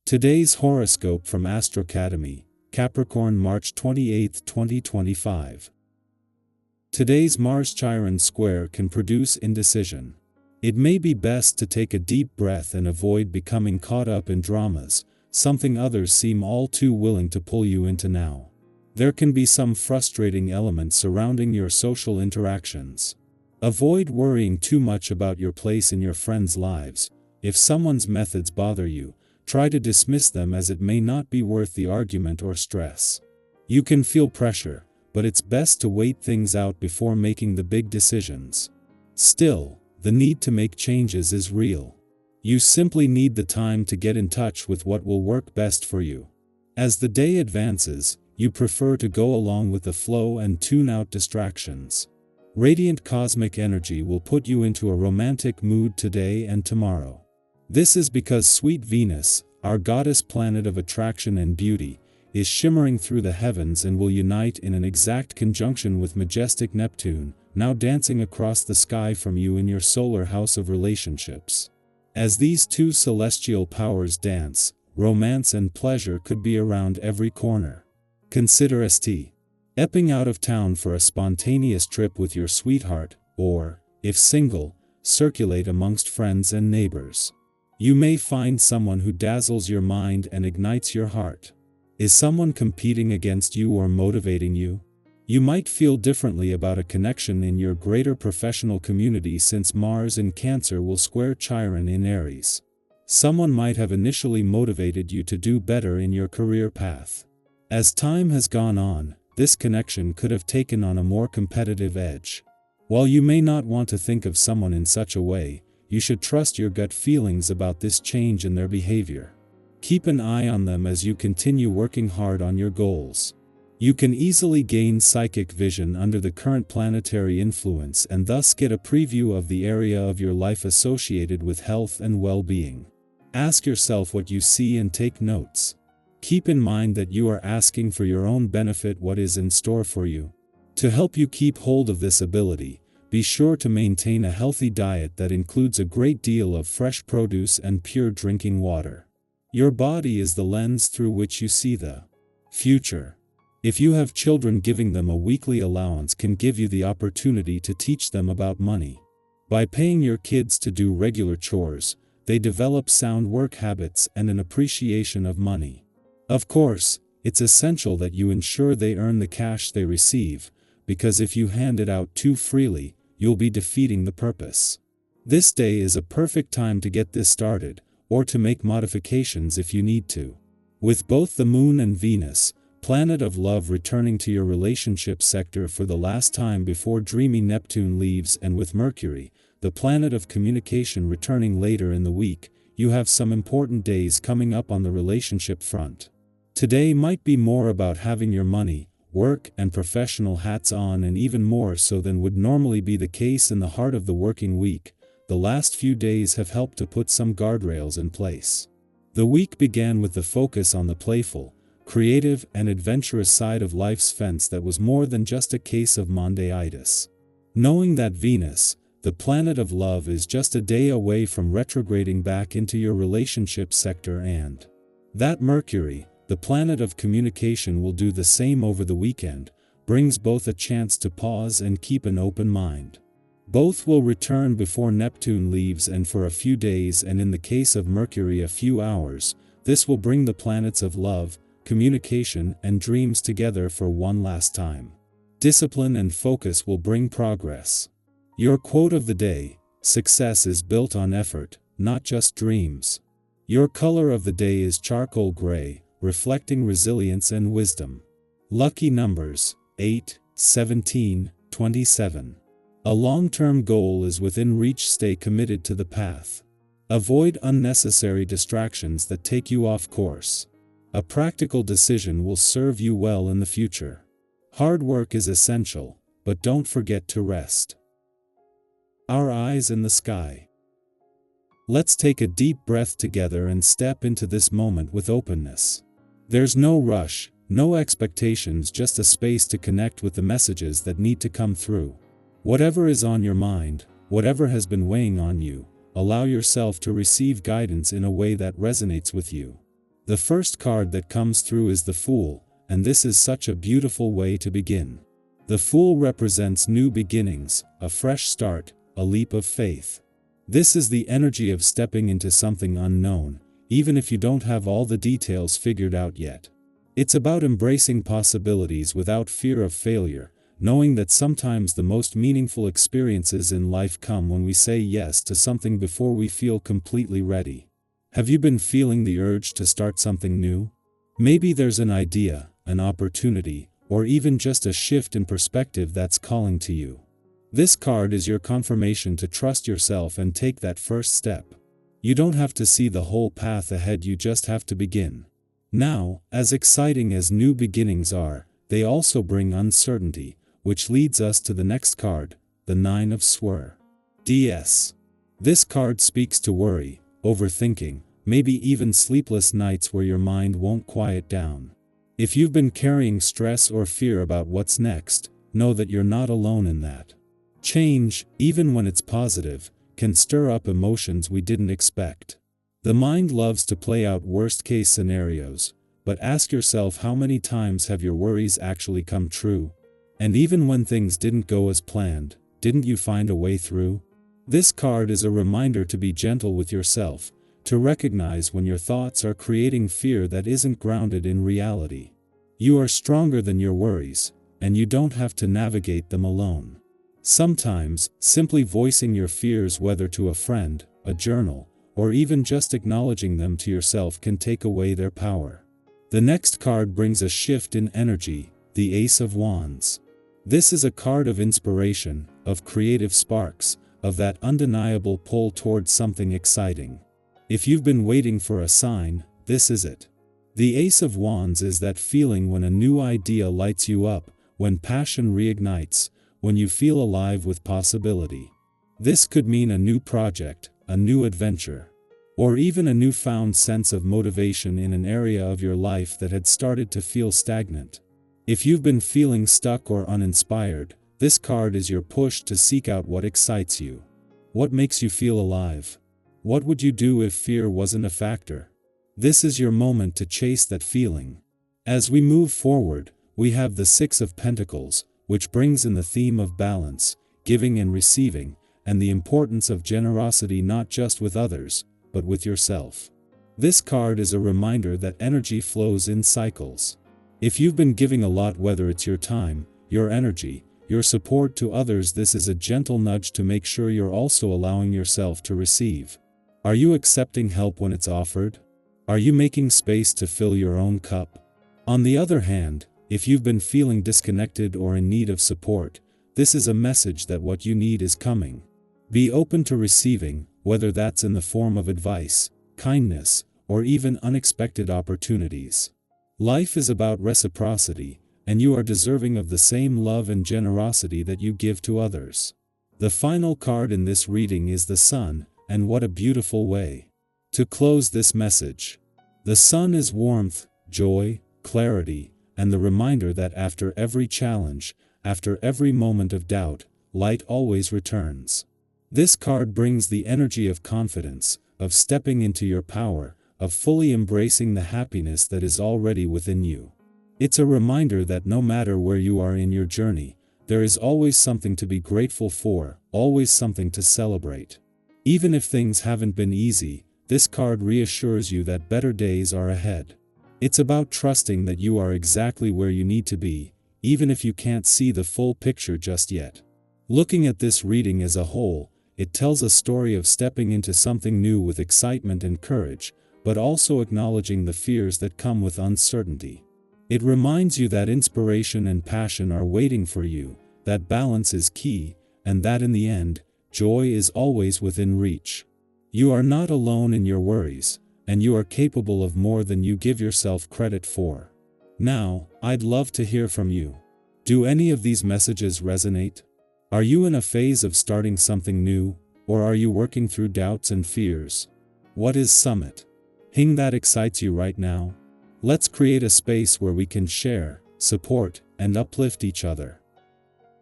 Today's horoscope from Astro Academy, Capricorn, March 28, 2025. Today's Mars-Chiron square can produce indecision. It may be best to take a deep breath and avoid becoming caught up in dramas, something others seem all too willing to pull you into now. There can be some frustrating elements surrounding your social interactions. Avoid worrying too much about your place in your friends' lives. If someone's methods bother you, try to dismiss them, as it may not be worth the argument or stress. You can feel pressure, but it's best to wait things out before making the big decisions. Still, the need to make changes is real. You simply need the time to get in touch with what will work best for you. As the day advances, you prefer to go along with the flow and tune out distractions. Radiant cosmic energy will put you into a romantic mood today and tomorrow. This is because sweet Venus, our goddess planet of attraction and beauty, is shimmering through the heavens and will unite in an exact conjunction with majestic Neptune, now dancing across the sky from you in your solar house of relationships. As these two celestial powers dance, romance and pleasure could be around every corner. Consider stepping out of town for a spontaneous trip with your sweetheart, or, if single, circulate amongst friends and neighbors. You may find someone who dazzles your mind and ignites your heart. Is someone competing against you or motivating you? You might feel differently about a connection in your greater professional community, since Mars in Cancer will square Chiron in Aries. Someone might have initially motivated you to do better in your career path. As time has gone on, this connection could have taken on a more competitive edge. While you may not want to think of someone in such a way, you should trust your gut feelings about this change in their behavior. Keep an eye on them as you continue working hard on your goals. You can easily gain psychic vision under the current planetary influence and thus get a preview of the area of your life associated with health and well-being. Ask yourself what you see and take notes. Keep in mind that you are asking for your own benefit what is in store for you. To help you keep hold of this ability, be sure to maintain a healthy diet that includes a great deal of fresh produce and pure drinking water. Your body is the lens through which you see the future. If you have children, giving them a weekly allowance can give you the opportunity to teach them about money. By paying your kids to do regular chores, they develop sound work habits and an appreciation of money. Of course, it's essential that you ensure they earn the cash they receive, because if you hand it out too freely, you'll be defeating the purpose. This day is a perfect time to get this started, or to make modifications if you need to. With both the Moon and Venus, planet of love, returning to your relationship sector for the last time before dreamy Neptune leaves, and with Mercury, the planet of communication, returning later in the week, you have some important days coming up on the relationship front. Today might be more about having your money, work and professional hats on, and even more so than would normally be the case in the heart of the working week. The last few days have helped to put some guardrails in place. The week began with the focus on the playful, creative and adventurous side of life's fence that was more than just a case of Mondaitis. Knowing that Venus, the planet of love, is just a day away from retrograding back into your relationship sector, and that Mercury, the planet of communication, will do the same over the weekend, brings both a chance to pause and keep an open mind. Both will return before Neptune leaves, and for a few days, and in the case of Mercury a few hours. This will bring the planets of love, communication and dreams together for one last time. Discipline and focus will bring progress. Your quote of the day: success is built on effort, not just dreams. Your color of the day is charcoal gray, reflecting resilience and wisdom. Lucky numbers: 8, 17, 27. A long-term goal is within reach. Stay committed to the path. Avoid unnecessary distractions that take you off course. A practical decision will serve you well in the future. Hard work is essential, but don't forget to rest. Our eyes in the sky. Let's take a deep breath together and step into this moment with openness. There's no rush, no expectations, just a space to connect with the messages that need to come through. Whatever is on your mind, whatever has been weighing on you, allow yourself to receive guidance in a way that resonates with you. The first card that comes through is the Fool, and this is such a beautiful way to begin. The Fool represents new beginnings, a fresh start, a leap of faith. This is the energy of stepping into something unknown, even if you don't have all the details figured out yet. It's about embracing possibilities without fear of failure, knowing that sometimes the most meaningful experiences in life come when we say yes to something before we feel completely ready. Have you been feeling the urge to start something new? Maybe there's an idea, an opportunity, or even just a shift in perspective that's calling to you. This card is your confirmation to trust yourself and take that first step. You don't have to see the whole path ahead, you just have to begin. Now, as exciting as new beginnings are, they also bring uncertainty, which leads us to the next card, the Nine of Swords. This card speaks to worry, overthinking, maybe even sleepless nights where your mind won't quiet down. If you've been carrying stress or fear about what's next, know that you're not alone in that. Change, even when it's positive, can stir up emotions we didn't expect. The mind loves to play out worst-case scenarios, but ask yourself, how many times have your worries actually come true? And even when things didn't go as planned, didn't you find a way through? This card is a reminder to be gentle with yourself, to recognize when your thoughts are creating fear that isn't grounded in reality. You are stronger than your worries, and you don't have to navigate them alone. Sometimes, simply voicing your fears, whether to a friend, a journal, or even just acknowledging them to yourself, can take away their power. The next card brings a shift in energy, the Ace of Wands. This is a card of inspiration, of creative sparks, of that undeniable pull towards something exciting. If you've been waiting for a sign, this is it. The Ace of Wands is that feeling when a new idea lights you up, when passion reignites, when you feel alive with possibility. This could mean a new project, a new adventure, or even a newfound sense of motivation in an area of your life that had started to feel stagnant. If you've been feeling stuck or uninspired, this card is your push to seek out what excites you. What makes you feel alive? What would you do if fear wasn't a factor? This is your moment to chase that feeling. As we move forward, we have the Six of Pentacles, which brings in the theme of balance, giving and receiving, and the importance of generosity, not just with others, but with yourself. This card is a reminder that energy flows in cycles. If you've been giving a lot, whether it's your time, your energy, your support to others, this is a gentle nudge to make sure you're also allowing yourself to receive. Are you accepting help when it's offered? Are you making space to fill your own cup? On the other hand, if you've been feeling disconnected or in need of support, this is a message that what you need is coming. Be open to receiving, whether that's in the form of advice, kindness, or even unexpected opportunities. Life is about reciprocity, and you are deserving of the same love and generosity that you give to others. The final card in this reading is the Sun, and what a beautiful way to close this message. The Sun is warmth, joy, clarity, and the reminder that after every challenge, after every moment of doubt, light always returns. This card brings the energy of confidence, of stepping into your power, of fully embracing the happiness that is already within you. It's a reminder that no matter where you are in your journey, there is always something to be grateful for, always something to celebrate. Even if things haven't been easy, this card reassures you that better days are ahead. It's about trusting that you are exactly where you need to be, even if you can't see the full picture just yet. Looking at this reading as a whole, it tells a story of stepping into something new with excitement and courage, but also acknowledging the fears that come with uncertainty. It reminds you that inspiration and passion are waiting for you, that balance is key, and that in the end, joy is always within reach. You are not alone in your worries, and you are capable of more than you give yourself credit for. Now, I'd love to hear from you. Do any of these messages resonate? Are you in a phase of starting something new, or are you working through doubts and fears? What is Summit? Thing that excites you right now? Let's create a space where we can share, support, and uplift each other.